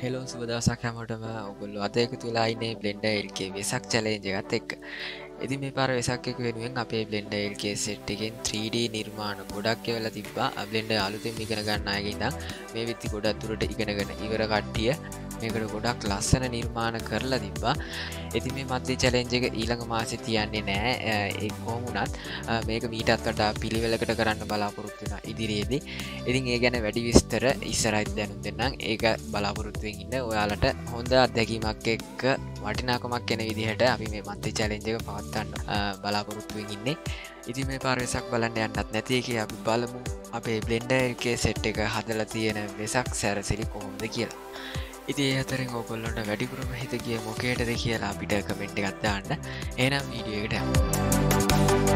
Hello සුබ දවසක් හැමෝටම. ඔයගොල්ලෝ අද එකතු වෙලා ඉන්නේ Blender LK වෙසක් challenge එකත් එක්ක. ඉතින් මේ පාර වෙසක් එක වෙනුවෙන් අපේ Blender LK set එකෙන් 3D නිර්මාණ ගොඩක් එවලා තිබ්බා. Blender අලුතෙන් ඉගෙන ගන්න අයගේ ඉඳන් මේ විත්ති ගොඩක් දුරට ඉගෙනගෙන ඉවර කට්ටිය මේකට ගොඩක් ලස්සන නිර්මාණ කරලා තිබ්බා. ඉතින් මේ මන්ත්‍රී challenge එක ඊළඟ මාසෙ තියන්නේ නැහැ. ඒ කොහොම වුණත් මේක මීටත් වඩා පිළිවෙලකට කරන්න බලාපොරොත්තු වෙනවා ඉදිරියේදී. ඉතින් ඒ ගැන වැඩි විස්තර ඉස්සරහින් දැනුම් දෙන්නම්. ඒක බලාපොරොත්තු වෙමින් ඉන්න ඔයාලට හොඳ අත්දැකීමක් එක්ක වටිනාකමක් එන විදිහට අපි මේ මන්ත්‍රී challenge එක පවත්වන්න බලාපොරොත්තු වෙමින් ඉන්නේ. ඉතින් මේ පාර වෙසක් බලන්න යන්නත් නැති එකේ අපි බලමු අපේ Blender LK set එක හදලා තියෙන වෙසක් සැරසිලි කොහොමද කියලා. ඉතින් ඒ අතරින් ඔයගොල්ලන්ට වැඩිපුරම හිත ගියේ මොකේටද කියලා අපිට කමෙන්ට් එකක් දාන්න. එහෙනම් වීඩියෝ එකට යමු.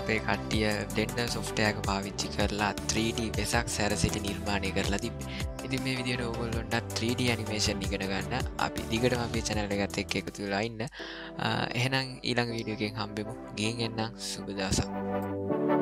අපේ කට්ටිය Blender software එක පාවිච්චි කරලා 3D වෙසක් සැරසිලි නිර්මාණය කරලා තිබ්බේ. ඉතින් මේ විදිහට ඕගොල්ලොන්ට 3D animation ඉගෙන ගන්න අපි දිගටම අපේ channel එකත් එක්ක එකතු වෙලා ඉන්න. එහෙනම් ඊළඟ වීඩියෝ එකෙන් හම්බෙමු. ගිහින් එන්නම්. සුබ දවසක්.